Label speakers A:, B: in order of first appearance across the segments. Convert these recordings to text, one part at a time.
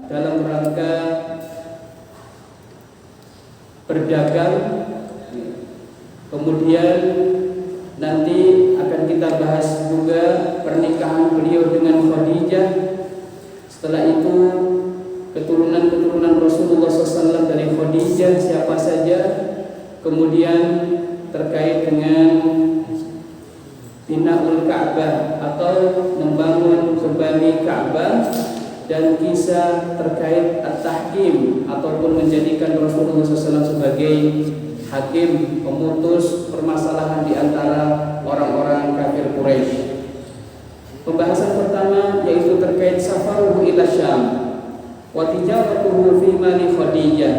A: dalam rangka berdagang. Kemudian nanti akan kita bahas juga pernikahan beliau dengan Khadijah. Setelah itu keturunan Rasulullah SAW dari Khadijah siapa saja. Kemudian terkait dengan Binaul Ka'bah atau membangun kembali Ka'bah, dan kisah terkait at-tahkim ataupun menjadikan Rasulullah SAW sebagai hakim pemutus permasalahan di antara orang-orang kafir Quraisy. Pembahasan pertama yaitu terkait safaruhu ila Syam wa tijaratuhu fi mali Khadijah.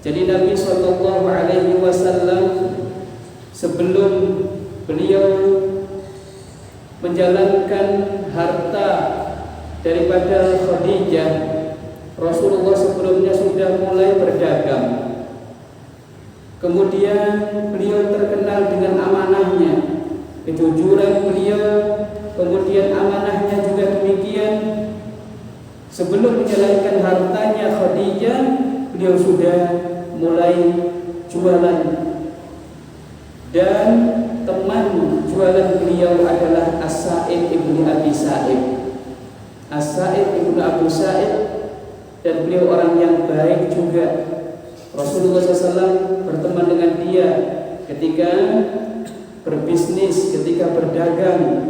A: Jadi Nabi SAW sebelum beliau menjalankan harta daripada Khadijah, Rasulullah sebelumnya sudah mulai berdagang. Kemudian beliau terkenal dengan amanahnya, kejujuran beliau, kemudian amanahnya juga demikian. Sebelum menjalankan hartanya Khadijah, beliau sudah mulai jualan, dan teman jualan beliau adalah As-Sa'id ibnu Abi Sa'id. As-Sa'id ibnu Abu Sa'id, dan beliau orang yang baik juga. Rasulullah SAW berteman dengan dia ketika berbisnis, ketika berdagang.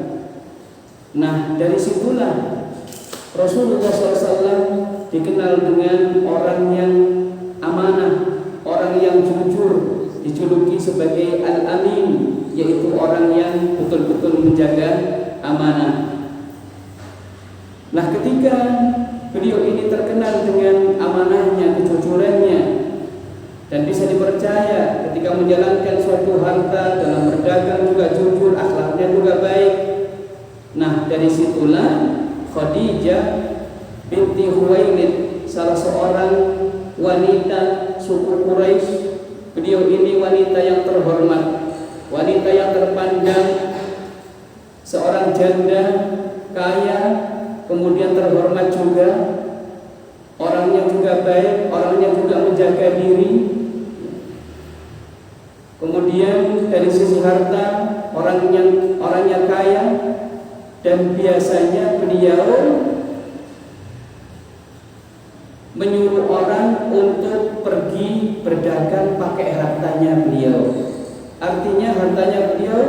A: Nah, dari situlah Rasulullah SAW dikenal dengan orang yang amanah, orang yang jujur, dijuluki sebagai Al-Amin, yaitu orang yang betul-betul menjaga amanah. Nah, ketika beliau ini terkenal dengan amanahnya, kejujurannya, dan bisa dipercaya ketika menjalankan suatu harta, dalam berdagang juga jujur, akhlaknya juga baik. Nah, dari situlah Khadijah binti Khuwailid, salah seorang wanita suku Quraisy. Beliau ini wanita yang terhormat, wanita yang terpandang, seorang janda kaya, kemudian terhormat juga, orangnya juga baik, orangnya juga menjaga diri. Kemudian dari sisi harta, orangnya kaya, dan biasanya beliau menyuruh orang untuk pergi berdagang pakai hartanya beliau. Artinya hartanya beliau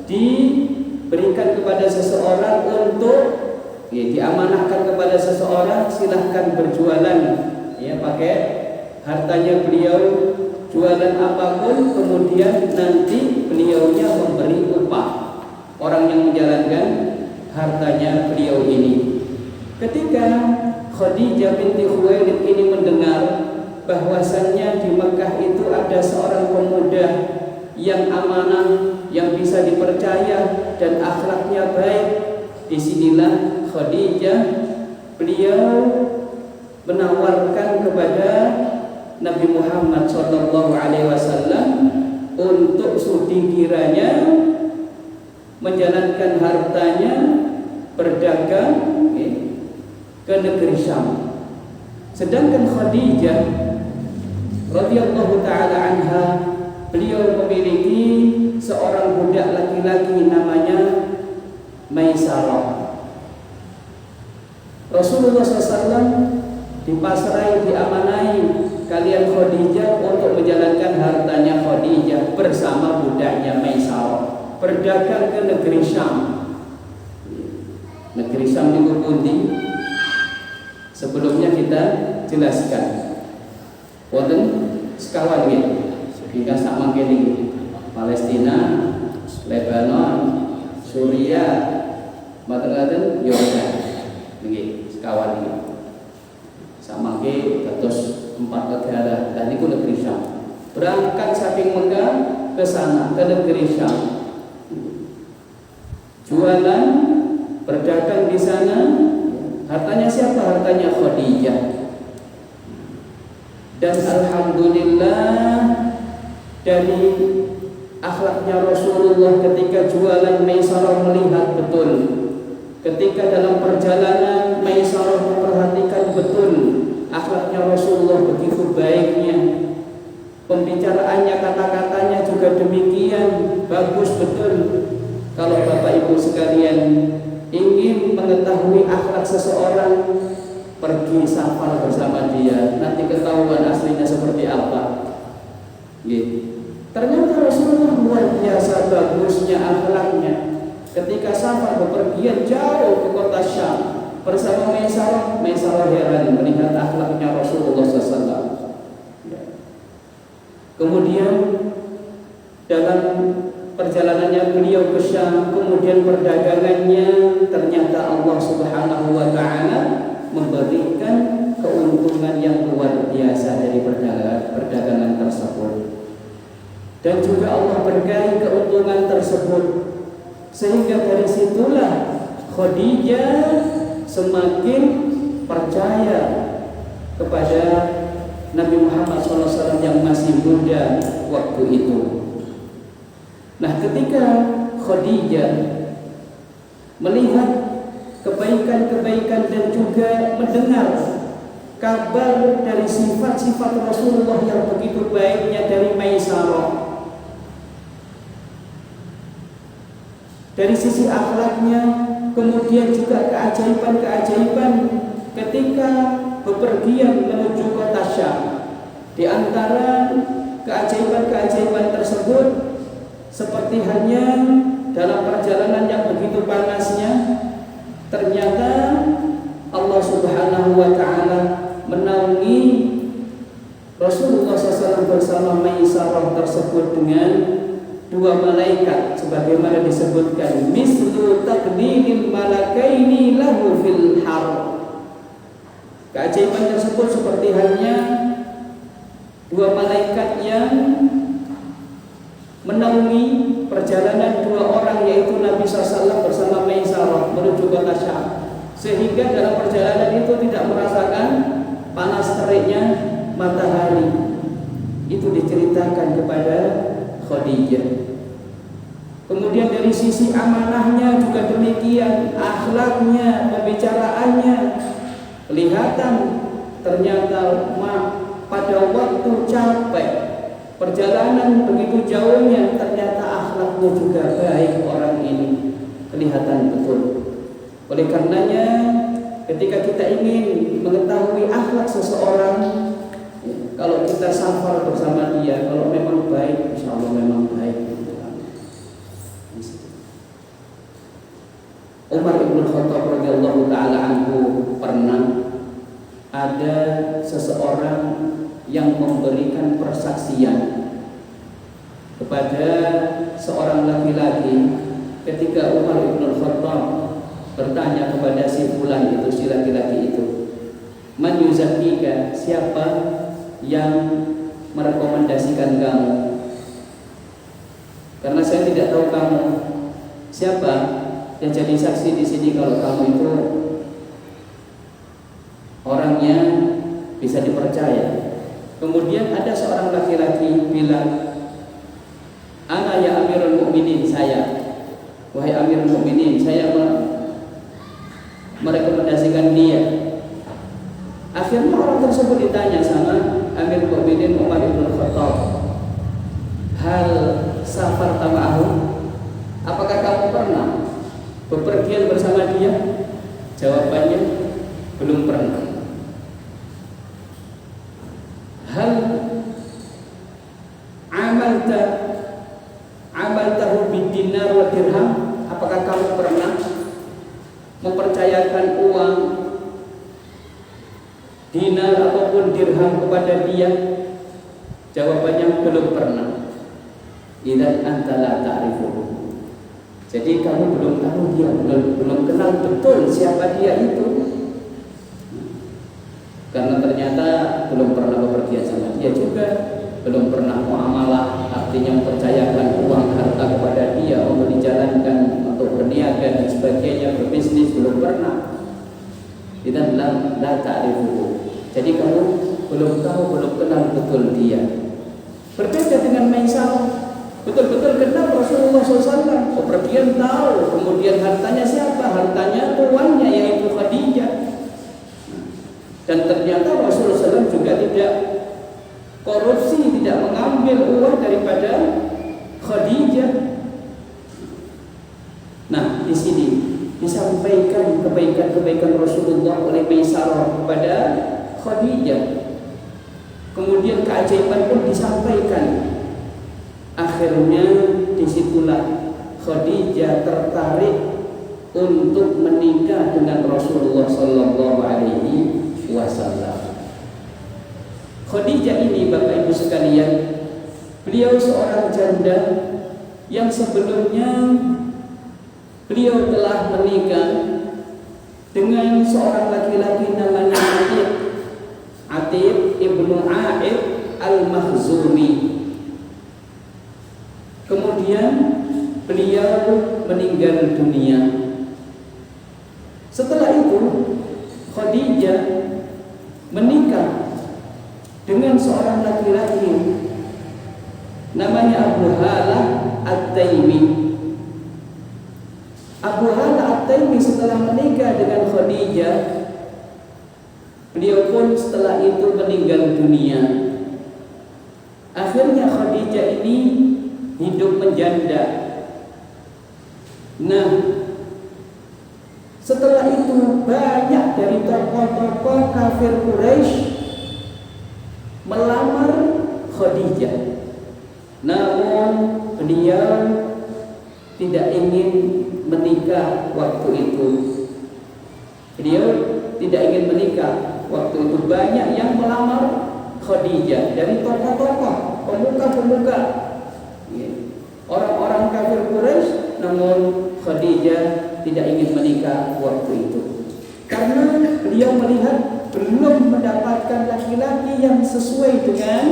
A: diberikan kepada seseorang untuk diamanahkan kepada seseorang, silahkan berjualan ya, pakai hartanya beliau, jualan apapun, kemudian nanti beliaunya memberi upah orang yang menjalankan hartanya beliau ini. Ketika Khadijah binti Khuwailid ini mendengar bahwasannya di Mekah itu ada seorang pemuda yang amanah, yang bisa dipercaya dan akhlaknya baik, disinilah Khadijah beliau menawarkan kepada Nabi Muhammad SAW untuk sudi kiranya menjalankan hartanya berdagang ke negeri Syam. Sedangkan Khadijah radhiyallahu taala anha, beliau memiliki seorang budak laki-laki namanya Maisarah. Rasulullah SAW dipasrai, diamanai, kalian Khadijah untuk menjalankan hartanya Khadijah bersama budaknya Maisarah, berdagang ke negeri Syam. Negeri Syam itu pundi? Sebelumnya kita jelaskan. Wonten sekawan nggih, hingga sak mangkene Palestina, Lebanon, Suriah, maten-maten Yordan. Nggih, sekawan iki. Samangke dados 4 negara, dan niku negeri Syam. Berangkat saking Mekah ke sana, ke negeri Syam. Jualan, berdagang di sana. Hartanya siapa? Hartanya Khadijah. Dan alhamdulillah dari akhlaknya Rasulullah ketika jualan, Maisarah melihat betul Ketika dalam perjalanan Maisarah memperhatikan betul akhlaknya Rasulullah, begitu baiknya, pembicaraannya, kata-katanya juga demikian bagus betul. Kalau Bapak Ibu sekalian ingin mengetahui akhlak seseorang, pergi safar bersama dia, nanti ketahuan aslinya seperti apa. Gitu. Ternyata Rasulullah luar biasa bagusnya akhlaknya. Ketika safar bepergian jauh ke kota Syam bersama Maisarah heran melihat akhlaknya Rasulullah SAW. Kemudian dalam perjalanannya beliau ke Syam, kemudian perdagangannya, ternyata Allah Subhanahu wa Ta'ala memberikan keuntungan yang luar biasa dari perdagangan tersebut. Dan juga Allah berkahi keuntungan tersebut, sehingga dari situlah Khadijah semakin percaya kepada Nabi Muhammad SAW yang masih muda waktu itu. Nah, ketika Khadijah melihat kebaikan-kebaikan dan juga mendengar kabar dari sifat-sifat Rasulullah yang begitu baiknya dari Maisarah, dari sisi akhlaknya, kemudian juga keajaiban-keajaiban ketika bepergian menuju kota Syam. Di antara keajaiban-keajaiban tersebut, seperti hanya dalam perjalanan yang begitu panasnya, ternyata Allah Subhanahu wa Ta'ala menaungi Rasulullah SAW bersama Maisarah tersebut dengan dua malaikat, sebagaimana disebutkan mislu taqdimil malakaini lahu fil har. Keajaiban tersebut seperti halnya dua malaikat yang menaungi perjalanan dua orang, yaitu Nabi SAW bersama Maisarah menuju kota Syam, sehingga dalam perjalanan itu tidak merasakan panas teriknya matahari. Itu diceritakan kepada Khadijah. Kemudian dari sisi amanahnya juga demikian, akhlaknya, pembicaraannya kelihatan. Ternyata pada waktu capek perjalanan begitu jauhnya, ternyata akhlaknya juga baik orang ini, kelihatan betul. Oleh karenanya, ketika kita ingin mengetahui akhlak seseorang, kalau kita safar bersama dia, kalau memang baik, insya Allah memang baik. Umar ibn Khattab radhiyallahu taala anhu pernah ada seseorang yang memberikan persaksian kepada seorang laki-laki. Ketika Umar ibn Khattab bertanya kepada si fulan itu, si laki-laki itu, man yuzakkika, siapa yang merekomendasikan kamu? Karena saya tidak tahu kamu, siapa yang jadi saksi di sini kalau kamu itu orangnya bisa dipercaya? Kemudian ada seorang laki-laki bilang, ana ya Amirul Mukminin, saya, wahai Amirul Mukminin, saya merekomendasikan dia. Akhirnya orang tersebut ditanya sama Amirul Mukminin Umar ibn Khattab, hal safar tama'ahu, apakah kamu pernah bepergian bersama dia? Jawabannya, belum pernah. Hal amaltahu bidinar wa dirham, apakah kamu pernah mempercayakan uang dinar ataupun dirham kepada dia? Jawabannya, belum pernah. Idzan anta la ta'rifuhu, jadi kamu belum tahu dia, belum kenal betul siapa dia itu, karena ternyata belum pernah bepergian sama dia juga, belum pernah muamalah, artinya mempercayakan uang harta kepada dia untuk dijalankan, untuk berniaga dan sebagainya, berbisnis, belum pernah. Idzan la ta'rifuhu, jadi kamu belum tahu, belum kenal betul dia. Berbeda dengan Maisarah, betul-betul kenal Rasulullah SAW. kemudian tahu, kemudian hartanya siapa? Hartanya tuannya, yaitu Khadijah. Dan ternyata Rasulullah SAW juga tidak korupsi, tidak mengambil uang daripada Khadijah. Nah, di sini disampaikan kebaikan-kebaikan Rasulullah oleh Maisarah kepada Khadijah. Kemudian keajaiban pun disampaikan. Akhirnya disitulah Khadijah tertarik untuk menikah dengan Rasulullah Sallallahu Alaihi Wasallam. Khadijah ini, Bapak Ibu sekalian, beliau seorang janda yang sebelumnya beliau telah menikah dengan seorang laki-laki namanya Atib ibnu Aib al-Makhzumi. Kemudian beliau meninggal dunia. Setelah itu Khadijah menikah dengan seorang laki-laki namanya Abu Halah At-Taimi. Abu Halah At-Taimi setelah menikah dengan Khadijah, beliau pun setelah itu meninggal dunia. Akhirnya Khadijah ini hidup menjanda. Nah, setelah itu banyak dari tokoh-tokoh kafir Quraisy melamar Khadijah. Namun beliau tidak ingin menikah waktu itu. Beliau tidak ingin menikah waktu itu. Banyak yang melamar Khadijah dari tokoh-tokoh, pemuka-pemuka, orang-orang kafir Quraisy. Namun Khadijah tidak ingin menikah waktu itu karena beliau melihat belum mendapatkan laki-laki yang sesuai dengan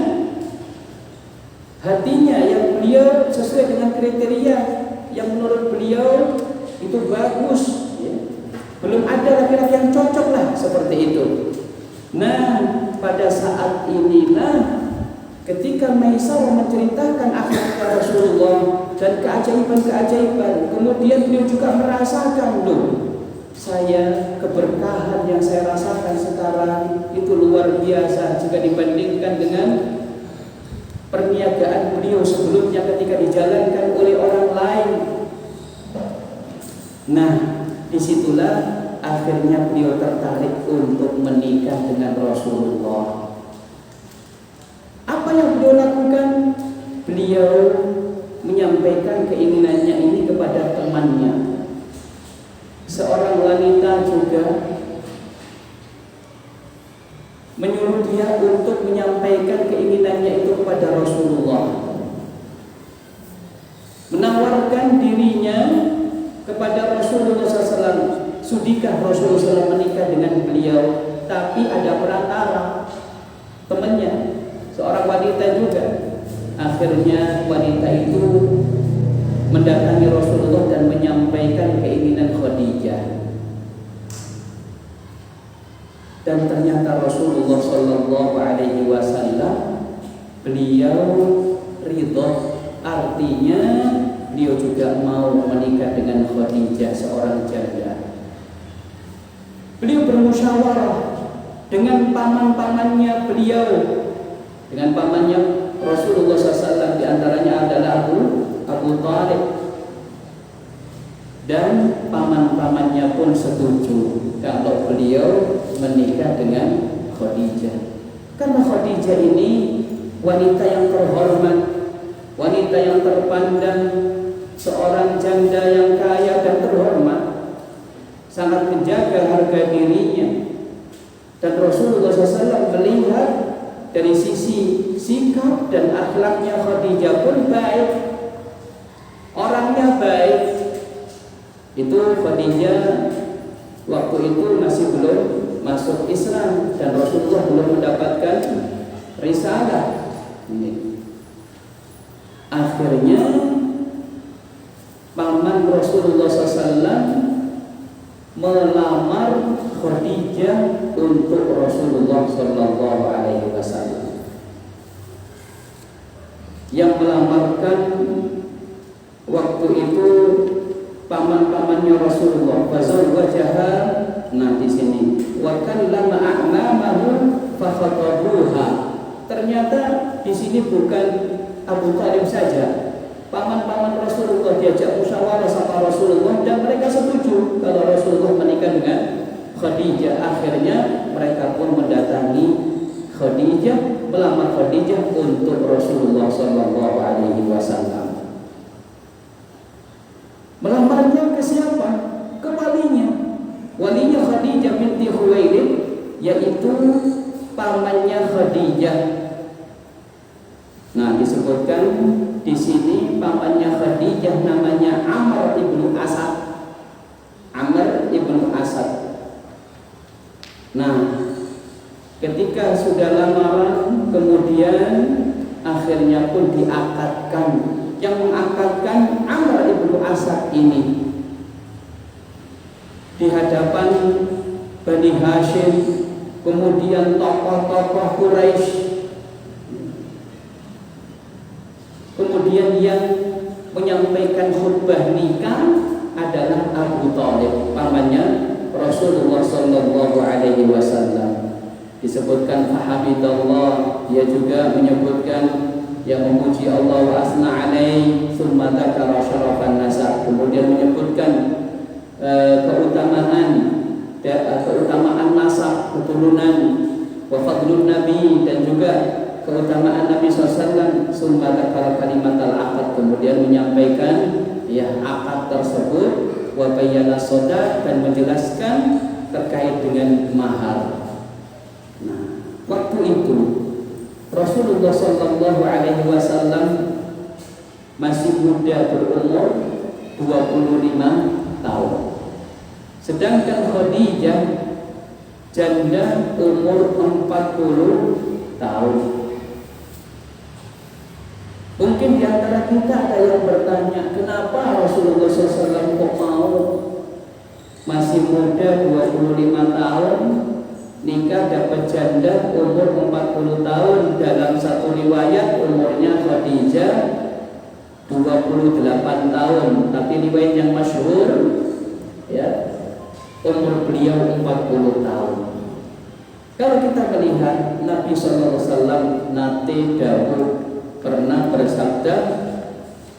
A: hatinya, yang beliau sesuai dengan kriteria yang menurut beliau itu bagus, ya. Belum ada laki-laki yang cocok lah seperti itu. Nah, pada saat inilah ketika Maisarah menceritakan akhlak Rasulullah dan keajaiban-keajaiban, kemudian beliau juga merasakan, loh, saya keberkahan yang saya rasakan sekarang itu luar biasa jika dibandingkan dengan perniagaan beliau sebelumnya ketika dijalankan oleh orang lain. Nah, disitulah akhirnya beliau tertarik untuk menikah dengan Rasulullah. Apa yang beliau lakukan? Beliau menyampaikan keinginannya ini kepada temannya, seorang wanita juga, menyuruh dia untuk menyampaikan keinginannya itu kepada Rasulullah, menawarkan dirinya kepada Rasulullah SAW. Sudikah Rasulullah SAW menikah dengan beliau? Tapi ada perantara, temannya, seorang wanita juga. Akhirnya wanita itu mendatangi Rasulullah dan menyampaikan keinginan Khadijah. Dan ternyata Rasulullah Shallallahu Alaihi Wasallam beliau ridho, artinya beliau juga mau menikah dengan Khadijah, seorang janda. Beliau bermusyawarah dengan paman-pamannya beliau, dengan pamannya Rasulullah SAW, diantaranya adalah Abu Talib, dan paman-pamannya pun setuju kalau beliau menikah dengan Khadijah. Karena Khadijah ini wanita yang terhormat, wanita yang terpandang, seorang janda yang kaya dan terhormat, sangat menjaga harga dirinya. Dan Rasulullah SAW melihat dari sisi sikap dan akhlaknya Khadijah pun baik, orangnya baik. Itu Khadijah waktu itu masih belum masuk Islam dan Rasulullah belum mendapatkan risalah. Akhirnya paman Rasulullah SAW melamar Khadijah untuk Rasulullah Sallallahu Alaihi Wasallam. Yang melamarkan waktu itu paman-pamannya Rasulullah. Fazawwajaha, nah di sini wa kallama a'mamahu fa khatabuha. Ternyata di sini bukan Abu Thalib saja, paman-paman Rasulullah diajak musyawarah sama Rasulullah dan mereka setuju kalau Rasulullah menikah dengan Khadijah. Akhirnya mereka pun mendatangi Khadijah, melamar Khadijah untuk Rasulullah Shallallahu Alaihi Wasallam. Melamarnya ke siapa? Ke walinya. Walinya Khadijah binti Khuwailid, yaitu pamannya Khadijah. Nah, disebutkan di sini pamannya Khadijah namanya Amr ibnu Asad. Amr ibnu Asad. Nah, ketika sudah lamaran, kemudian akhirnya pun diakadkan. Yang mengakadkan Amr ibnu Asad ini di hadapan Bani Hashim, kemudian tokoh-tokoh Quraisy, kemudian yang menyampaikan khutbah nikah adalah Abu Thalib, pamannya Rasulullah Sallallahu Alaihi Wasallam. Disebutkan fahamidallah, dia juga menyebutkan yang memuji Allah wa asna alaih, summa dzakara syarafan nasab, kemudian menyebutkan keutamaan nasab, keturunan, wa fadlun nabi, dan juga keutamaan Nabi SAW. Summa dzakara kalimatal aqd, kemudian menyampaikan ya akad tersebut, wa bayyana shadaq, dan menjelaskan terkait dengan mahar. Nah, waktu itu Rasulullah Shallallahu Alaihi Wasallam masih muda, berumur 25 tahun. Sedangkan Khadijah janda, umur 40 tahun. Mungkin di antara kita ada yang bertanya, kenapa Rasulullah SAW kok mau masih muda 25 tahun nikah dapat janda umur 40 tahun. Dalam satu riwayat umurnya Khadijah 28 tahun, tapi riwayat yang masyhur ya umur beliau 40 tahun. Kalau kita melihat Nabi SAW nate dawuh pernah bersabda,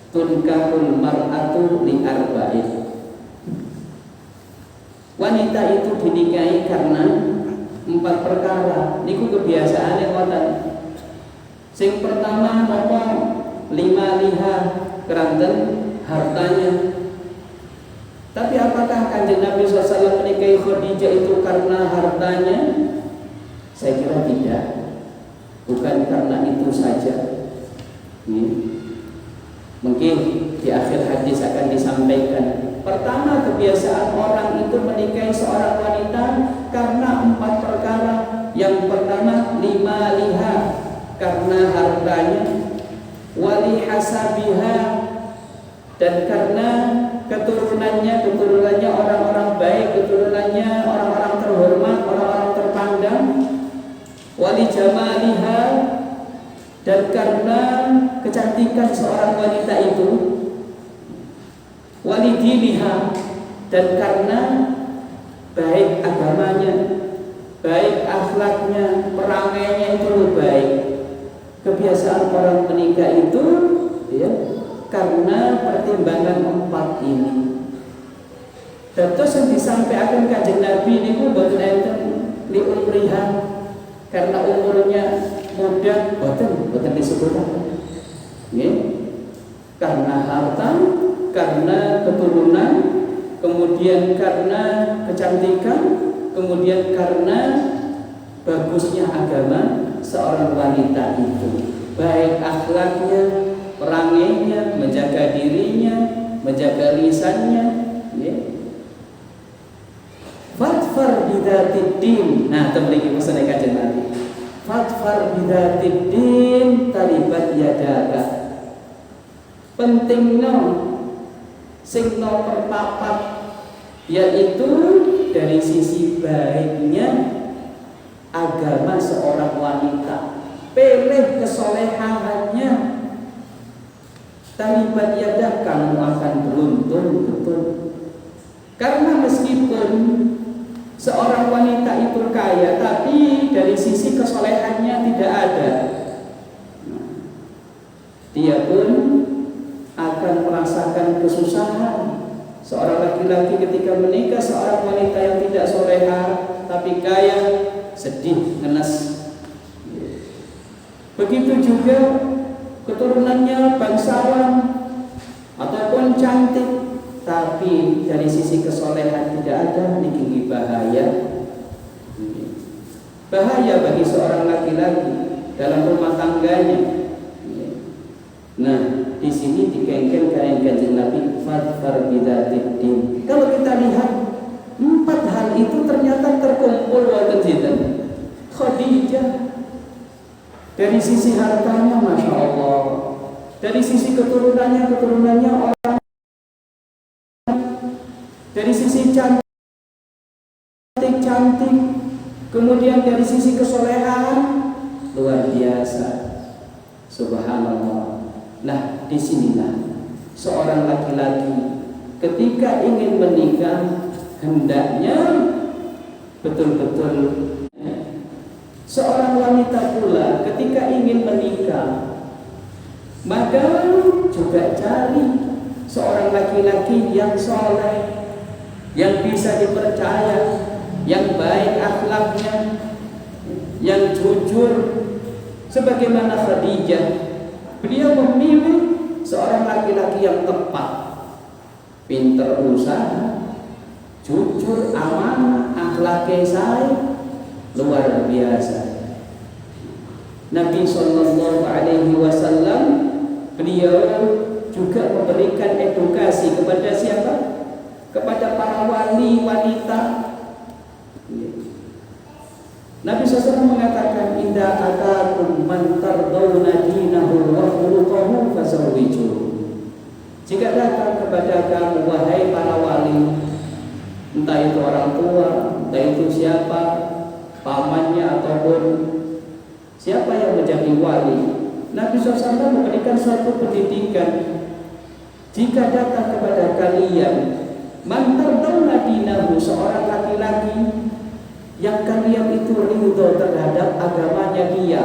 A: tunkahul mar'atu li arba'in. Wanita itu dinikahi karena 4 perkara. Niku kebiasaane ngoten. Sing pertama napa? 5 liha keranten hartanya. Tapi apakah Kanjeng Nabi SAW menikahi Khadijah itu karena hartanya? Saya kira tidak. Bukan karena itu saja. Mungkin di akhir hadis akan disampaikan. Pertama, kebiasaan orang itu menikahi seorang wanita karena 4 perkara. Yang pertama 5 liha, karena hartanya, wali hasabiha, dan karena keturunannya orang-orang baik, keturunannya orang-orang terhormat, orang-orang terpandang, wali jamaliha, dan karena kecantikan seorang wanita itu, wali diniha, dan karena baik agamanya, baik akhlaknya, perangainya itu baik. Kebiasaan orang menikah itu ya karena pertimbangan 4 ini. Terus yang disampaikan Kanjeng Nabi niku boten enten li umriha, karena umurnya muda, boten disebutkan. Nggih. Karena harta, karena keturunan, kemudian karena kecantikan, kemudian karena bagusnya agama seorang wanita itu, baik akhlaknya, perangainya, menjaga dirinya, menjaga lisannya, ya. Fatfar bidzatid din. Nah, temriki pesan Kanjeng Nabi. Fatfar bidzatid din taribat yadaka. Pentingno sing nomor 4 yaitu dari sisi baiknya agama seorang wanita, pilih kesolehannya, taribat yadah, kamu akan beruntung betul. Seorang wanita itu kaya, tapi dari sisi kesolehannya tidak ada. Dia pun akan merasakan kesusahan. Seorang laki-laki ketika menikah seorang wanita yang tidak soleha tapi kaya, sedih, ngenes. Begitu juga keturunannya bangsawan ataupun cantik, tapi dari sisi kesolehan tidak ada, niki bahaya. Bahaya bagi seorang laki-laki dalam rumah tangganya. Nah, di sini dikengken kain Kanjeng Nabi fadfar bidatid din. Kalau kita lihat 4 hal itu ternyata terkumpul wonten sinten? Khadijah. Dari sisi hartanya, masya Allah. Dari sisi keturunannya orang. Dari sisi cantik. Kemudian dari sisi kesolehan luar biasa. Subhanallah. Nah, disinilah seorang laki-laki ketika ingin menikah hendaknya betul-betul. Seorang wanita pula ketika ingin menikah maka juga cari seorang laki-laki yang soleh, yang bisa dipercaya, yang baik akhlaknya, yang jujur. Sebagaimana Khadijah, beliau memilih seorang laki-laki yang tepat, pinter usaha, jujur, amanah, akhlaknya saya luar biasa. Nabi Shallallahu Alaihi Wasallam beliau juga memberikan edukasi kepada siapa? Kepada para wali wanita. Nabi SAW mengatakan, Indah atakum man tardawna dinahu wa khuluquhu fazawwijuhu. Jika datang kepada kamu wahai para wali, entah itu orang tua, entah itu siapa, pamannya ataupun siapa yang menjadi wali, Nabi SAW memberikan suatu pendidikan. Jika datang kepada kalian man tardawna dinahu, seorang laki-laki yang kalian itu ridho terhadap agamanya dia,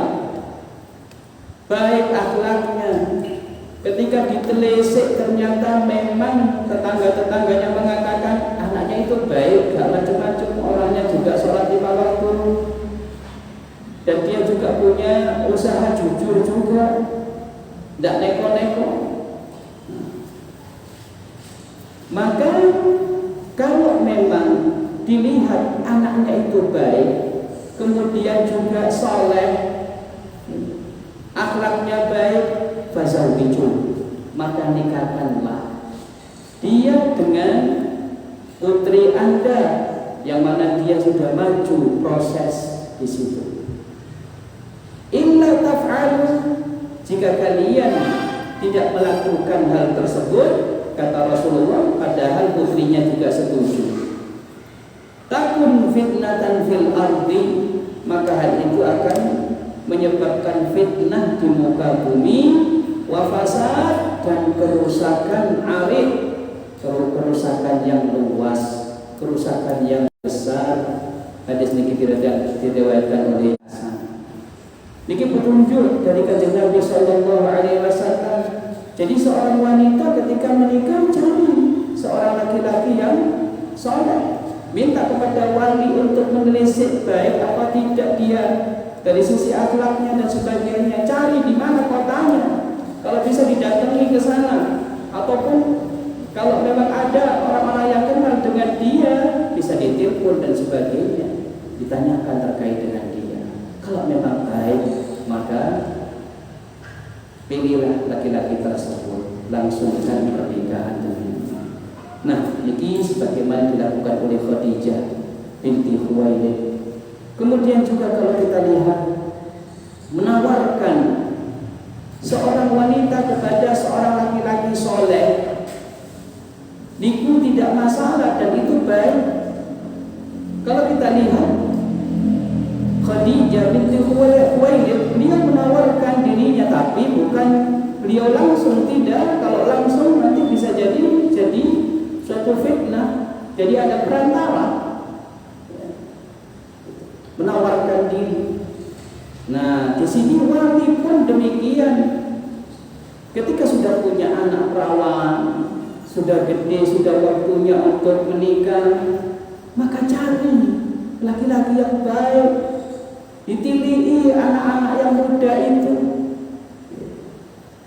A: baik akhlaknya, ketika ditelisik ternyata memang tetangga-tetangganya mengatakan anaknya itu baik, gak macam-macam, orangnya juga sholat 5 waktu, dan dia juga punya usaha jujur juga, tidak neko-neko. Maka kalau memang dilihat anaknya itu baik, kemudian juga soleh, akhlaknya baik, fazawwiju, maka nikahkanlah dia dengan putri Anda yang mana dia sudah maju proses di situ. Illa taf'alu, jika kalian tidak melakukan hal tersebut, kata Rasulullah, padahal putrinya juga setuju, takun fitnatan fil ardi, maka hal itu akan menyebabkan fitnah di muka bumi, wa fasad, dan kerusakan arif, kerusakan yang luas, kerusakan yang besar. Hadis niki diriwayatkan oleh Hasan. Niki petunjuk dari Kanjeng Nabi Sallallahu Alaihi Wasallam. Jadi seorang wanita ketika menikah cari seorang laki-laki yang soleh. Minta kepada wali untuk menelisik baik apa tidak dia dari sisi akhlaknya dan sebagainya. Cari di mana kotanya, kalau bisa didatangi ke sana, ataupun kalau memang ada orang-orang yang kenal dengan dia, bisa ditelepon dan sebagainya, ditanyakan terkait dengan dia. Kalau memang baik, maka pilihlah laki-laki tersebut, langsungkan pernikahan dengannya. Nah, ini sebagaimana dilakukan oleh Khadijah binti Khuwailid. Kemudian juga kalau kita lihat, menawarkan seorang wanita kepada seorang laki-laki soleh, niku tidak masalah dan itu baik. Kalau kita lihat Khadijah binti Khuwailid, beliau menawarkan dirinya, tapi bukan beliau langsung, tidak. Kalau langsung nanti bisa jadi suatu fitnah, jadi ada perantara. Nah, di sini wali pun demikian. Ketika sudah punya anak perawan, sudah gede, sudah waktunya untuk menikah, maka cari laki-laki yang baik. Ditilihi anak-anak yang muda itu,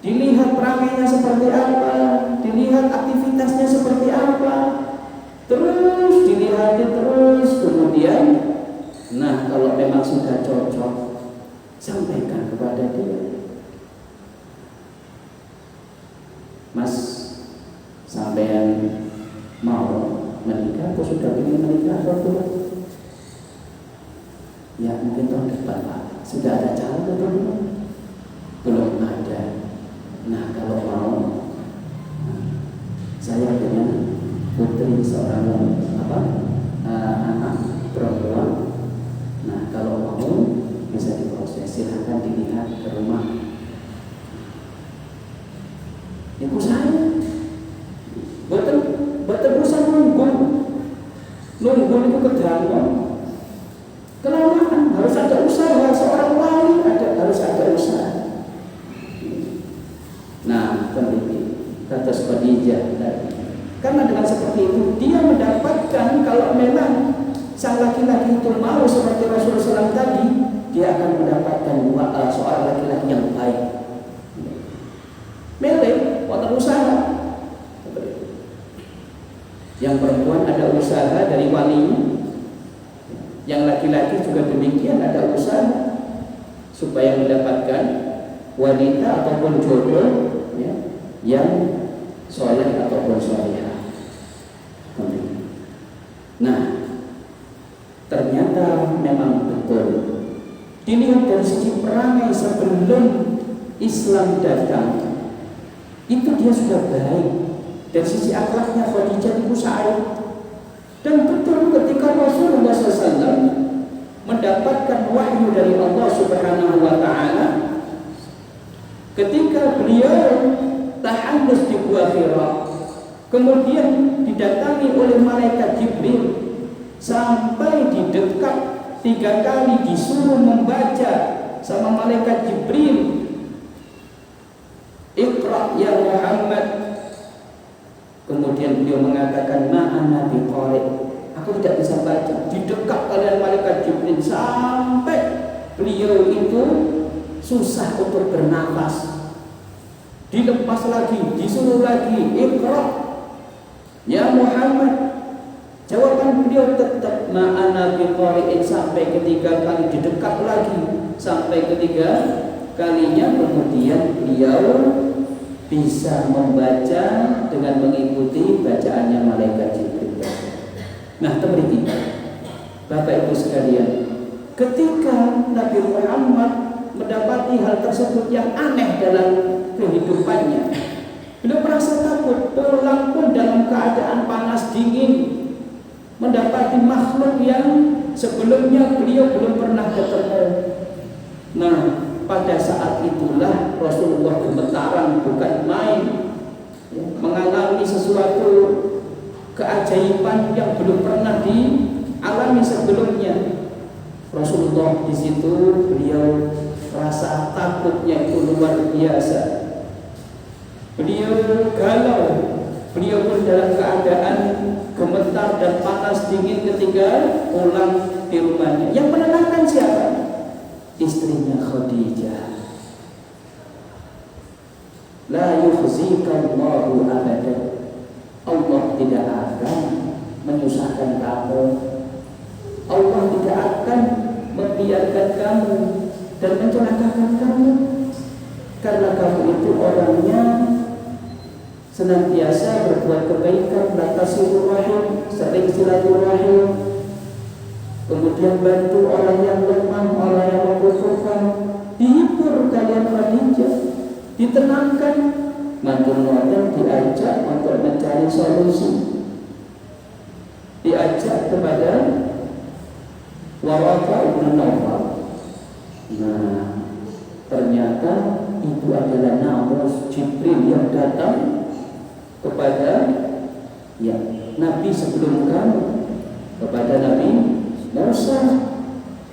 A: dilihat perangainya seperti apa, dilihat aktivitasnya seperti apa, terus dilihat terus, kemudian nah kalau memang sudah cocok, sampaikan kepada dia, Mas, sampean mau menikah atau sudah ingin menikah atau belum? Ya mungkin tahun depan Pak. Sudah ada calon atau belum? Belum ada. Nah kalau mau, saya punya putri seorang anak perempuan. Nah kalau mau bisa diproses, silahkan dilihat ke rumah ibu saya. Betul usah nunggu itu keterlaluan. Kelamaan, harus ada usaha. Seorang wali harus ada usaha. Nah, penting kata Khadijah tadi. Karena dengan seperti itu dia mendapatkan, kalau memang sang laki-laki itu mau seperti Rasulullah SAW tadi, dia akan mendapatkan seorang laki-laki yang baik. Melek, waktu usaha. Yang perempuan ada usaha dari walinya. Yang laki-laki juga demikian, ada usaha supaya mendapatkan wanita ataupun jodoh ya, yang soleh ataupun solehah. Nah, ternyata memang betul. Dilihat dari segi perangai sebelum Islam datang, itu dia sudah baik. Dari sisi akhlaknya Khadijah ibu Sa'id. Dan betul ketika Rasulullah SAW mendapatkan wahyu dari Allah Subhanahu wa Ta'ala, ketika beliau tahannus di Gua Hira, kemudian didatangi oleh malaikat Jibril sampai didekat 3 kali, disuruh membaca sama malaikat Jibril, Iqra ya Muhammad. Kemudian beliau mengatakan, ma'ana biqari, aku tidak bisa baca. Didekat kalian malaikat Jibril sampai beliau itu susah untuk bernafas. Dilepas lagi, disuruh lagi, Iqra ya Muhammad. Jawaban beliau tetap ma'ana biqari, sampai ketiga kali didekat lagi, sampai ketiga kalinya kemudian beliau bisa membaca dengan mengikuti bacaannya malaikat Jibril. Nah, teman-teman, Bapak Ibu sekalian, ketika Nabi Muhammad mendapati hal tersebut yang aneh dalam kehidupannya, beliau merasa takut. Pulang pun dalam keadaan panas dingin, mendapati makhluk yang sebelumnya beliau belum pernah ketemu. Nah, pada saat itulah Rasulullah gemetaran, bukan main, mengalami sesuatu keajaiban yang belum pernah dialami sebelumnya. Rasulullah di situ beliau rasa takutnya itu luar biasa. Beliau galau, beliau pun dalam keadaan gemetar dan panas dingin ketika pulang di rumahnya. Yang menenangkan siapa? Istrinya Khadijah. La yukhzikallahu abadan. Allah tidak akan menyusahkan kamu. Allah tidak akan membiarkan kamu dan mencelakakan kamu, karena kamu itu orangnya senantiasa berbuat kebaikan, latasilu rahim, sering silaturahim, kemudian bantu orang yang lemah, orang yang membutuhkan. Dihibur kalian Khadijah, ditenangkan, mantul-mantul diajak untuk mencari solusi, diajak kepada Waraka ibn Nawfal. Nah, ternyata itu adalah namus Jibril yang datang kepada Nabi sebelum kamu, kepada Nabi Musa.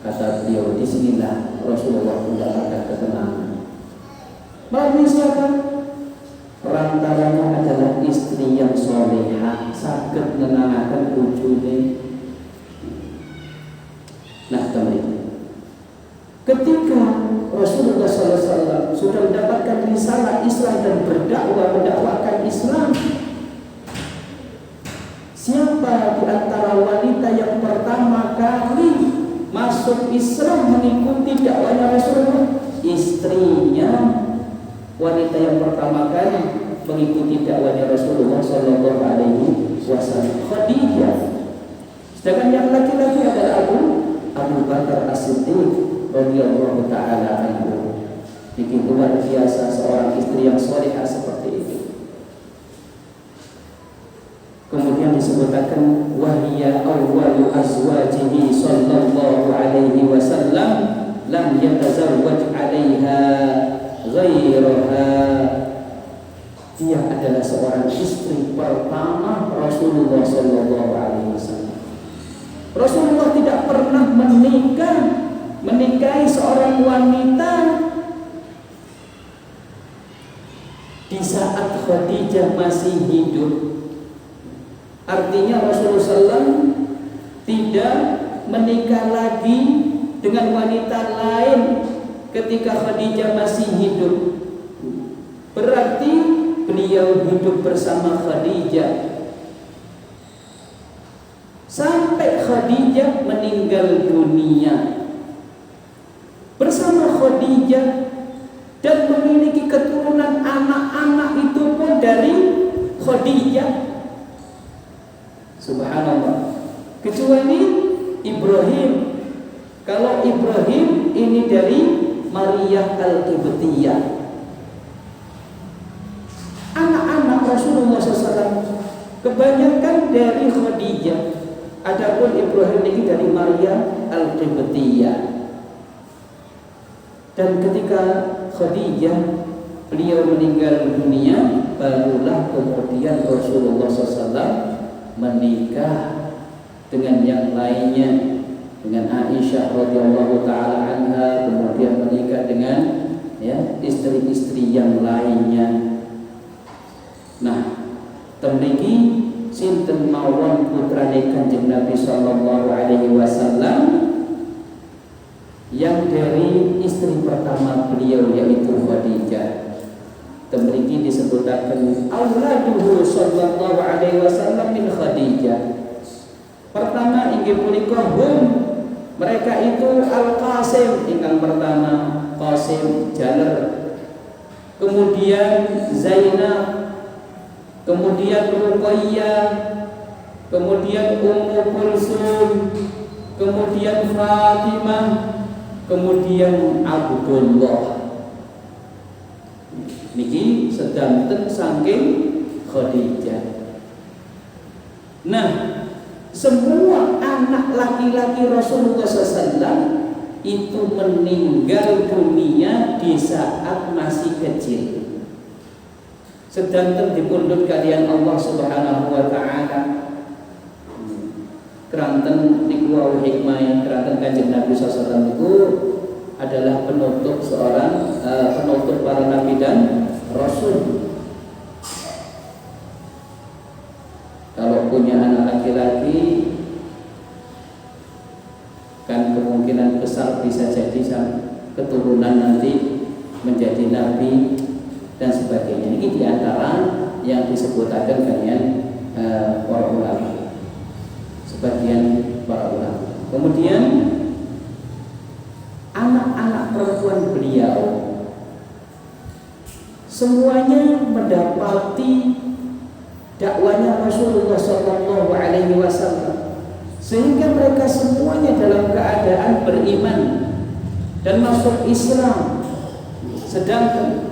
A: Kata beliau, disinilah Rasulullah mendapatkan ketenangan. Melalui siapa? Perantaranya adalah istri yang solehah, saged nenangaken bojone. Nah, teman-teman, ketika Rasulullah SAW sudah mendapatkan risalah Islam dan mendakwakan Islam, siapa di antara wanita yang pertama kali masuk Islam mengikuti dakwahnya Rasulullah? Istrinya. Wanita yang pertama kali mengikuti dakwahnya Rasulullah Sallallahu Alaihi Wasallam, Khadijah. Sedangkan yang laki-laki adalah Abu Bakar As-Siddiq radhiyallahu taala anhu. Begitu luar biasa seorang istri yang salehah seperti itu. Kemudian disebutkan wahiyya awwalu azwajihi sallallahu alaihi wasallam lam yatazawwaj 'alaiha ghairaha. Dia adalah seorang istri pertama Rasulullah sallallahu alaihi wasallam. Rasulullah tidak pernah menikahi seorang wanita di saat Khadijah masih hidup. Artinya Rasulullah SAW tidak menikah lagi dengan wanita lain ketika Khadijah masih hidup. Berarti beliau hidup bersama Khadijah sampai Khadijah meninggal dunia. Bersama Khadijah dan memiliki keturunan anak-anak itu pun dari Khadijah. Subhanallah. Kecuali Ibrahim. Kalau Ibrahim ini dari Maria Al-Qibtiyah. Anak-anak Rasulullah SAW kebanyakan dari Khadijah. Adapun Ibrahim ini dari Maria Al-Qibtiyah. Dan ketika Khadijah beliau meninggal dunia, barulah kemudian Rasulullah SAW menikah dengan yang lainnya, dengan Aisyah radhiyallahu taala anha, kemudian menikah dengan istri-istri yang lainnya. Nah, temriki sinten mawon putrane Kanjeng Nabi sallallahu alaihi wasallam yang dari istri pertama beliau yaitu Khadijah. Temriki disebutaken auladuhu sallallahu alaihi wasallam min Khadijah. Pertama inggih punika mereka itu Al-Qasim ingkang pertama, Qasim jaler. Kemudian Zainab, kemudian Ruqayyah, kemudian Ummu Kulsum, kemudian Fatimah, kemudian Abdullah. Niki sedanten saking Khadijah. Nah, semua anak laki-laki Rasulullah SAW itu meninggal dunia di saat masih kecil. Sedanten dipundhut kalian Allah Subhanahu wa taala. Keranten niku wau hikmah keranten Kanjeng Nabi SAW itu adalah penutup para nabi dan rasul. Kalau punya anak laki-laki kan kemungkinan besar bisa jadi keturunan nanti menjadi nabi dan sebagainya. Ini diantara yang disebutkan kalian para ulama, sebagian para ulama. Kemudian anak-anak perempuan beliau semuanya mendapati dakwanya Rasulullah Sallallahu Alaihi Wasallam, sehingga mereka semuanya dalam keadaan beriman dan masuk Islam. Sedangkan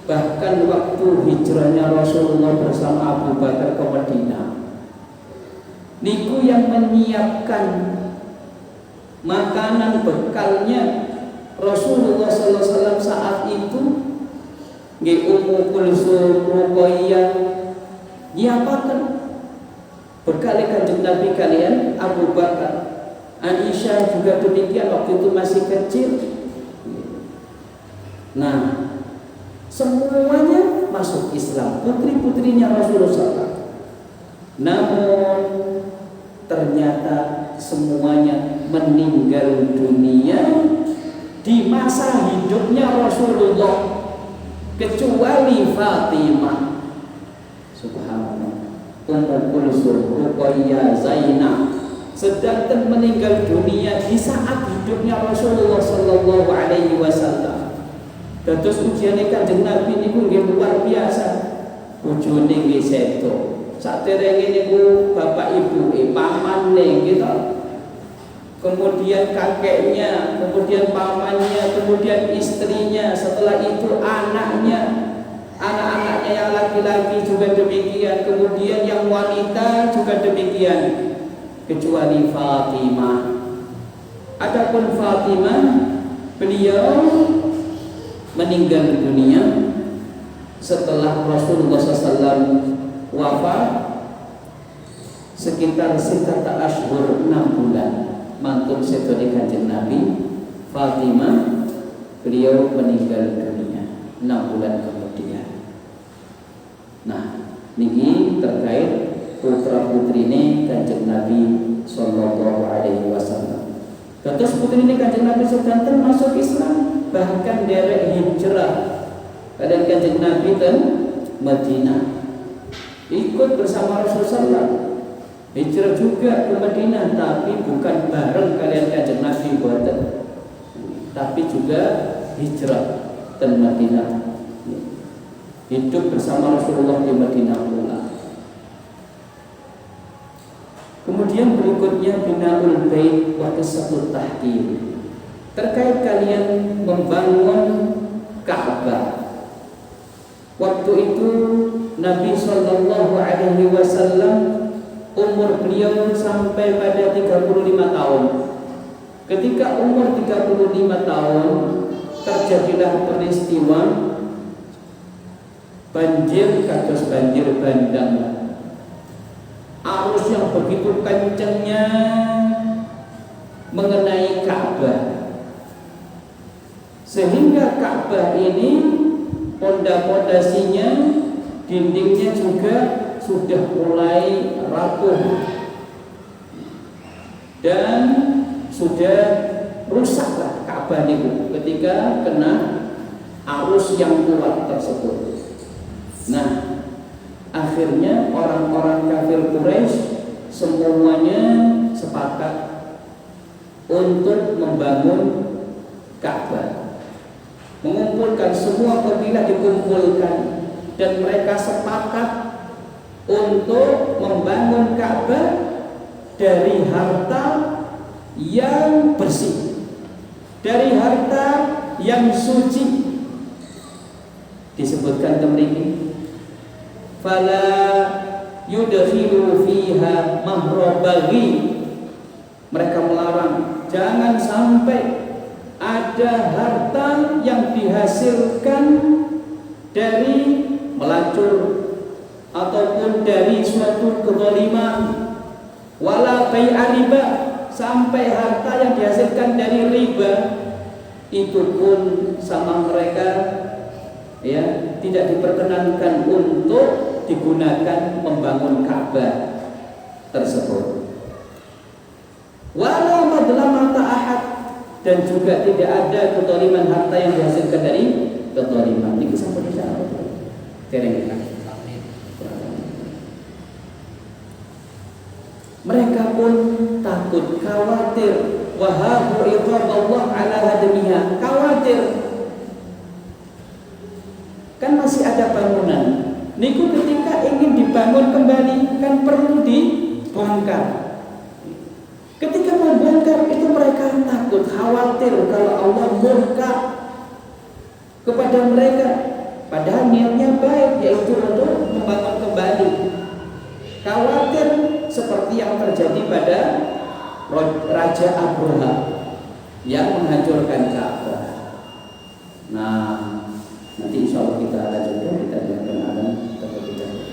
A: bahkan waktu hijrahnya Rasulullah bersama Abu Bakar ke Madinah, niku yang menyiapkan makanan bekalnya Rasulullah Sallallahu Alaihi Wasallam saat itu, nggih Ummu Kulsum, Ruqayyah, nyiapaken bekal Kanjeng Nabi kalian Abu Bakar. Aisyah juga demikian, waktu itu masih kecil. Nah, semuanya masuk Islam, putri-putrinya Rasulullah SAW. Namun ternyata semuanya meninggal dunia di masa hidupnya Rasulullah, kecuali Fatimah. Subhanallah. Ummu Kulsum, Ruqayyah, Zainab sedangkan meninggal dunia di saat hidupnya Rasulullah sallallahu alaihi wasallam. Terus ujiane Kanjeng Nabi niku nggih luar biasa. Bojone nggih sedo. Saderenge niku bapak ibu pamane gitu. Kemudian kakeknya, kemudian pamannya, kemudian istrinya, setelah itu anaknya. Anak-anaknya yang laki-laki juga demikian, kemudian yang wanita juga demikian, kecuali Fatimah. Adapun Fatimah, beliau meninggal dunia setelah Rasulullah SAW wafat sekitar sekitar ashhur 6 bulan. Mantul sedone Kanjeng Nabi, Fatimah, beliau meninggal dunia 6 bulan kemudian. Nah, niki terkait putra putrine Kanjeng Nabi sallallahu alaihi wasallam. Terus putrine Kanjeng Nabi sedanten masuk Islam, bahkan derek hijrah. Kalian Kanjeng Nabi dan Madinah ikut bersama Rasulullah. Hijrah juga ke Madinah, tapi bukan bareng kalian Kanjeng Nabi buatan, tapi juga hijrah ke Madinah. Hidup bersama Rasulullah di Madinah pula. Kemudian berikutnya binaul bait wa qissatut tahkim. Terkait kalian membangun Ka'bah. Waktu itu Nabi sallallahu alaihi wasallam umur beliau sampai pada 35 tahun. Ketika umur 35 tahun terjadilah peristiwa banjir kados banjir bandang. Arus yang begitu kencangnya mengenai Ka'bah, sehingga Ka'bah ini pondasinya, dindingnya juga sudah mulai rapuh dan sudah rusaklah Ka'bah itu ketika kena arus yang kuat tersebut. Nah, akhirnya orang-orang kafir Quraisy semuanya sepakat untuk membangun Ka'bah, mengumpulkan semua kabilah, dikumpulkan dan mereka sepakat untuk membangun Ka'bah dari harta yang bersih, dari harta yang suci. Disebutkan temriki fala yudkhilu fiha mahrabaghi. Mereka melarang jangan sampai ada harta yang dihasilkan dari melacur ataupun dari suatu kezaliman, wala bai'a riba, sampai harta yang dihasilkan dari riba itu pun sama mereka ya tidak diperkenankan untuk digunakan membangun Ka'bah tersebut. Wala madlamata ahad, dan juga tidak ada kezaliman harta yang dihasilkan dari kezaliman. Ini sampai di sana tereng. Mereka pun takut, khawatir, wahabu iqaballah ala hadmiha, khawatir kan masih ada bangunan niku, ketika ingin dibangun kembali kan perlu dibongkar. Ketika membongkar itu mereka takut, khawatir kalau Allah murka kepada mereka, padahal niatnya baik, yaitu untuk membangun kembali. Khawatir seperti yang terjadi pada Raja Abraha yang menghancurkan Ka'bah. Nah, nanti insya Allah kita lanjutkan, kita akan ada terlebih dahulu.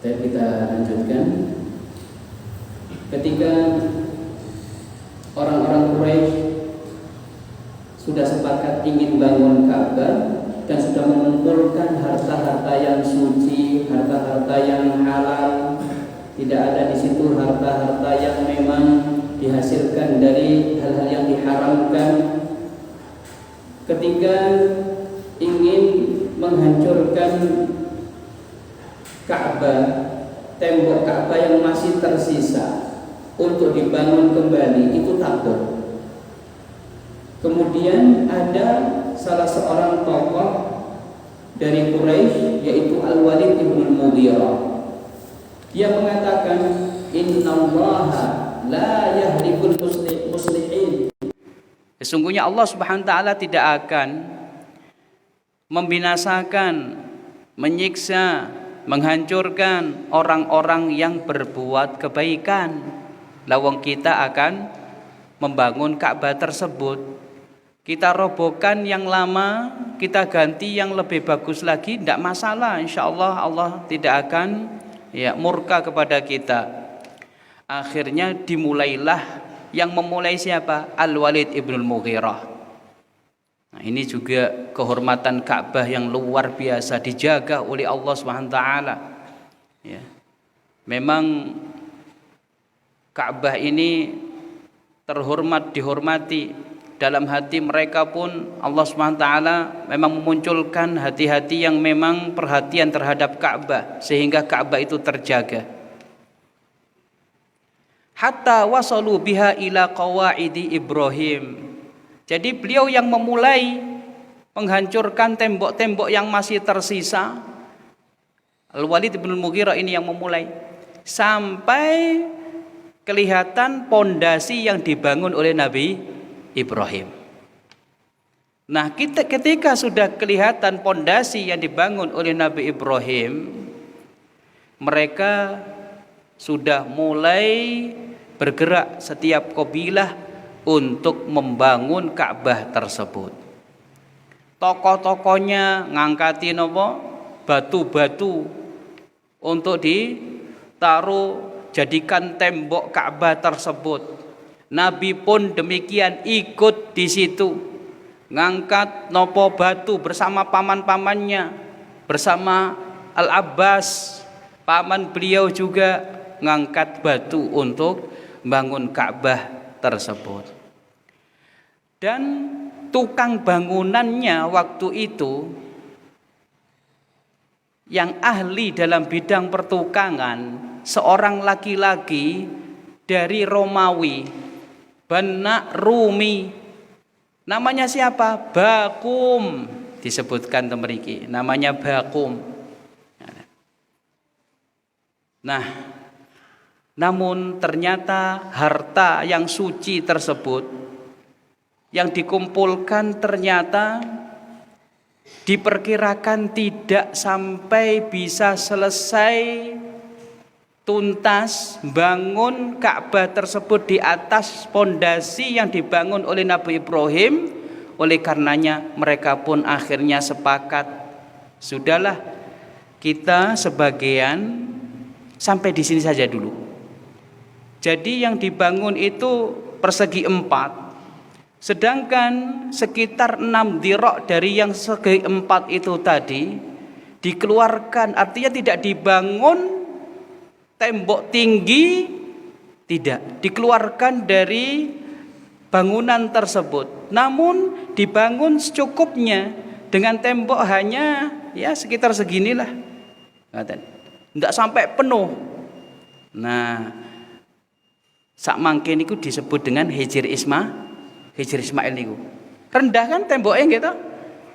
A: Dan kita lanjutkan. Ketika orang-orang Quraisy sudah sepakat ingin bangun Ka'bah dan sudah mengumpulkan harta-harta yang suci, harta-harta yang halal, tidak ada di situ harta-harta yang memang dihasilkan dari hal-hal yang diharamkan. Ketika ingin menghancurkan Ka'bah, tembok Ka'bah yang masih tersisa untuk dibangun kembali, itu takut. Kemudian ada salah seorang tokoh dari Quraisy, yaitu Al-Walid ibn Mughirah. Dia mengatakan, Innallaha la yahliful muslihin. Sesungguhnya Allah Subhanahu wa taala tidak akan membinasakan, menyiksa, menghancurkan orang-orang yang berbuat kebaikan. Lawang kita akan membangun Ka'bah tersebut, kita robohkan yang lama, kita ganti yang lebih bagus lagi, tidak masalah. Insya Allah Allah tidak akan murka kepada kita. Akhirnya dimulailah, yang memulai siapa? Al-Walid ibn Mughirah. Nah, ini juga kehormatan Ka'bah yang luar biasa dijaga oleh Allah SWT. Ya. Memang Ka'bah ini terhormat, dihormati. Dalam hati mereka pun Allah SWT memang memunculkan hati-hati yang memang perhatian terhadap Ka'bah, sehingga Ka'bah itu terjaga. Hatta wasalu biha ila qawaidi Ibrahim. Jadi beliau yang memulai menghancurkan tembok-tembok yang masih tersisa. Al-Walid bin Mughirah ini yang memulai, sampai kelihatan pondasi yang dibangun oleh Nabi Ibrahim. Nah, ketika sudah kelihatan pondasi yang dibangun oleh Nabi Ibrahim, mereka sudah mulai bergerak setiap kabilah untuk membangun Ka'bah tersebut. Tokoh-tokohnya ngangkati batu-batu untuk ditaruh jadikan tembok Ka'bah tersebut. Nabi pun demikian ikut di situ, ngangkat batu bersama paman-pamannya, bersama Al-Abbas, paman beliau juga ngangkat batu untuk bangun Ka'bah tersebut. Dan tukang bangunannya waktu itu yang ahli dalam bidang pertukangan, seorang laki-laki dari Romawi, Bana Rumi. Namanya siapa? Bakum, disebutkan temeriki. Namanya Bakum. Nah, namun ternyata harta yang suci tersebut yang dikumpulkan ternyata diperkirakan tidak sampai bisa selesai tuntas bangun Ka'bah tersebut di atas pondasi yang dibangun oleh Nabi Ibrahim. Oleh karenanya mereka pun akhirnya sepakat, sudahlah kita sebagian sampai di sini saja dulu. Jadi yang dibangun itu persegi 4, sedangkan sekitar 6 dirok dari yang segi 4 itu tadi dikeluarkan, artinya tidak dibangun tembok tinggi, tidak dikeluarkan dari bangunan tersebut, namun dibangun secukupnya dengan tembok hanya ya sekitar seginilah, tidak sampai penuh. Nah, sak mangke niku disebut dengan Hijr Ismail niku. Rendah kan temboknya gitu.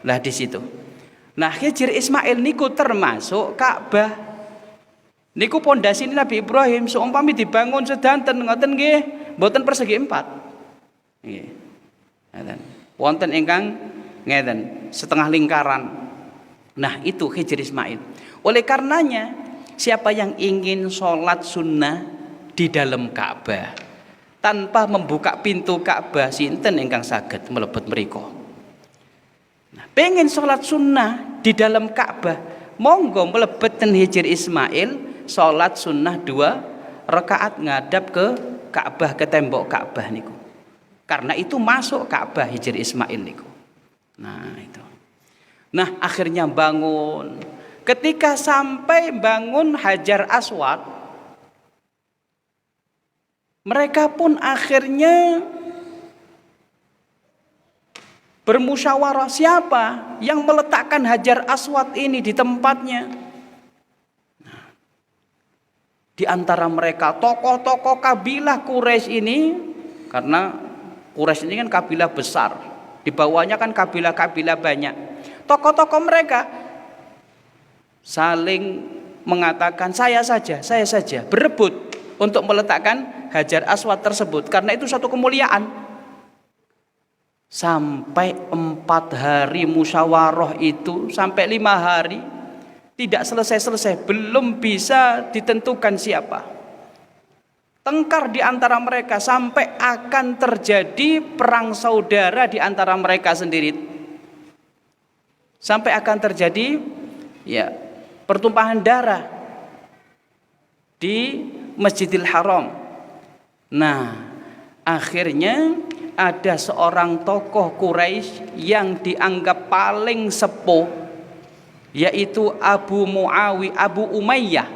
A: Lah di situ. Nah, Hijr Ismail niku termasuk Ka'bah. Niku pondasi Nabi Ibrahim seumpami dibangun sedanten ngoten nggih, mboten persegi 4. Nggih. Ngoten. Wonten ingkang ngeten, setengah lingkaran. Nah, itu Hijr Ismail. Oleh karenanya, siapa yang ingin sholat sunnah di dalam Ka'bah tanpa membuka pintu Ka'bah, sinten ingkang saged mlebet mriku. Nah, pengen sholat sunnah di dalam Ka'bah, monggo mlebet ten Hijr Ismail, sholat sunnah 2 rakaat ngadap ke Ka'bah, ke tembok Ka'bah niku. Karena itu masuk Ka'bah Hijr Ismail niku. Nah, itu. Nah, akhirnya bangun. Ketika sampai bangun Hajar Aswad, mereka pun akhirnya bermusyawarah siapa yang meletakkan Hajar Aswad ini di tempatnya. Di antara mereka tokoh-tokoh kabilah Quraisy ini, karena Quraisy ini kan kabilah besar, di bawahnya kan kabilah-kabilah banyak. Tokoh-tokoh mereka saling mengatakan saya saja berebut untuk meletakkan Hajar Aswad tersebut, karena itu satu kemuliaan. Sampai 4 hari musyawarah itu, sampai 5 hari tidak selesai-selesai, belum bisa ditentukan siapa. Tengkar di antara mereka sampai akan terjadi perang saudara di antara mereka sendiri. Sampai akan terjadi ya pertumpahan darah di Masjidil Haram. Nah, akhirnya ada seorang tokoh Quraisy yang dianggap paling sepuh, yaitu Abu Umayyah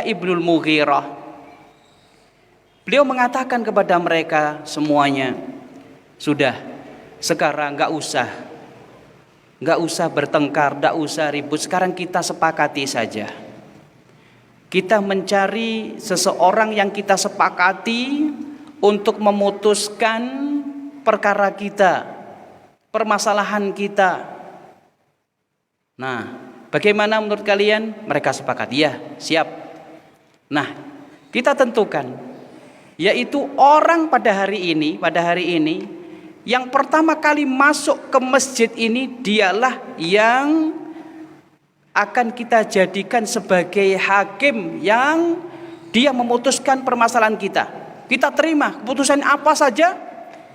A: ibnul Mughirah. Beliau mengatakan kepada mereka semuanya, sudah, sekarang nggak usah bertengkar, nggak usah ribut. Sekarang kita sepakati saja. Kita mencari seseorang yang kita sepakati untuk memutuskan perkara kita, permasalahan kita. Nah, bagaimana menurut kalian? Mereka sepakat, ya, siap. Nah, kita tentukan, yaitu orang pada hari ini Yang pertama kali masuk ke masjid ini dialah yang akan kita jadikan sebagai hakim yang dia memutuskan permasalahan kita. Kita terima keputusan apa saja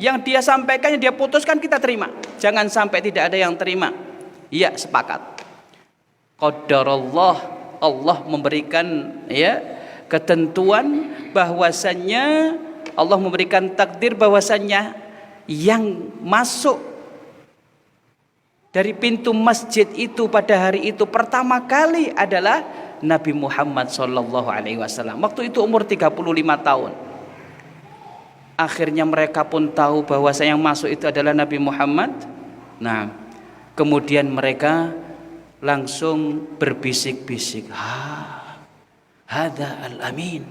A: yang dia sampaikan, yang dia putuskan, kita terima. Jangan sampai tidak ada yang terima. Iya, sepakat. Qadarullah, Allah memberikan ya ketentuan bahwasannya, Allah memberikan takdir bahwasannya yang masuk dari pintu masjid itu pada hari itu pertama kali adalah Nabi Muhammad SAW. Waktu itu umur 35 tahun. Akhirnya mereka pun tahu bahwa yang masuk itu adalah Nabi Muhammad. Nah, kemudian mereka langsung berbisik-bisik, hada al-amin,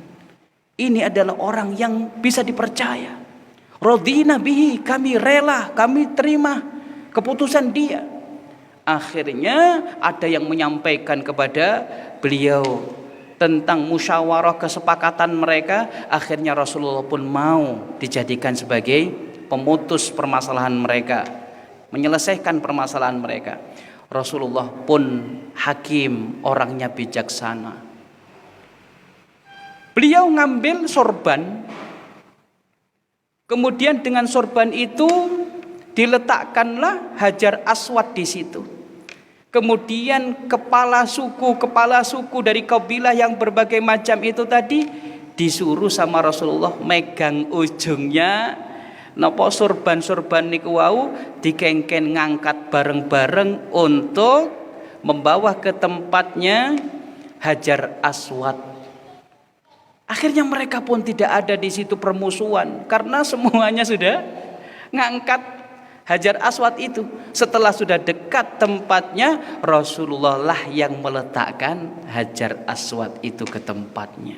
A: ini adalah orang yang bisa dipercaya. Radina bihi, kami rela, kami terima keputusan dia. Akhirnya ada yang menyampaikan kepada beliau tentang musyawarah kesepakatan mereka. Akhirnya Rasulullah pun mau dijadikan sebagai pemutus permasalahan mereka, menyelesaikan permasalahan mereka. Rasulullah pun hakim, orangnya bijaksana. Beliau ngambil sorban, kemudian dengan sorban itu diletakkanlah Hajar Aswad di situ. Kemudian kepala suku dari kabilah yang berbagai macam itu tadi disuruh sama Rasulullah megang ujungnya napa sorban niku wau, dikengken ngangkat bareng-bareng untuk membawa ke tempatnya Hajar Aswad. Akhirnya mereka pun tidak ada di situ permusuhan karena semuanya sudah ngangkat Hajar Aswad itu. Setelah sudah dekat tempatnya, Rasulullah lah yang meletakkan Hajar Aswad itu ke tempatnya,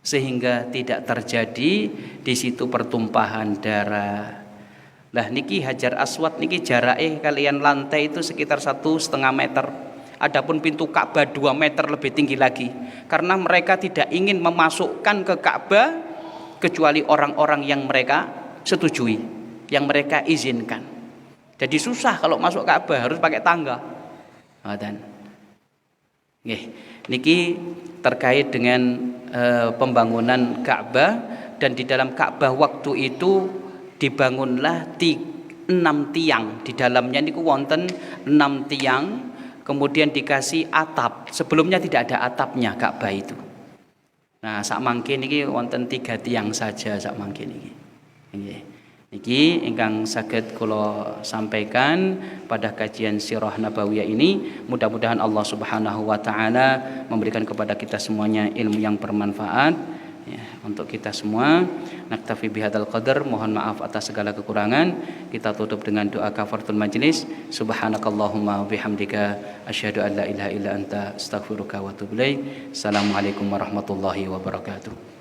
A: sehingga tidak terjadi di situ pertumpahan darah. Lah niki Hajar Aswad niki jarake kalian lantai itu sekitar 1,5 meter. Adapun pintu Ka'bah 2 meter lebih tinggi lagi, karena mereka tidak ingin memasukkan ke Ka'bah kecuali orang-orang yang mereka setujui, yang mereka izinkan. Jadi susah kalau masuk Ka'bah, harus pakai tangga. Dan niki terkait dengan pembangunan Ka'bah. Dan di dalam Ka'bah waktu itu dibangunlah 6 tiang. Di dalamnya niku wonten 6 tiang. Kemudian dikasih atap. Sebelumnya tidak ada atapnya Ka'bah itu. Nah, sak mangke niki wonten 3 tiang saja sak mangke niki. Nggih. Niki ingkang saged kula sampaikan pada kajian sirah nabawiyah ini. Mudah-mudahan Allah Subhanahu wa taala memberikan kepada kita semuanya ilmu yang bermanfaat ya, untuk kita semua. Naktafi bihadzal qadar, mohon maaf atas segala kekurangan. Kita tutup dengan doa kafaratul majlis. Subhanakallahumma bihamdika asyhadu an la ilaha illa anta astaghfiruka wa atubu ilaik. Assalamualaikum warahmatullahi wabarakatuh.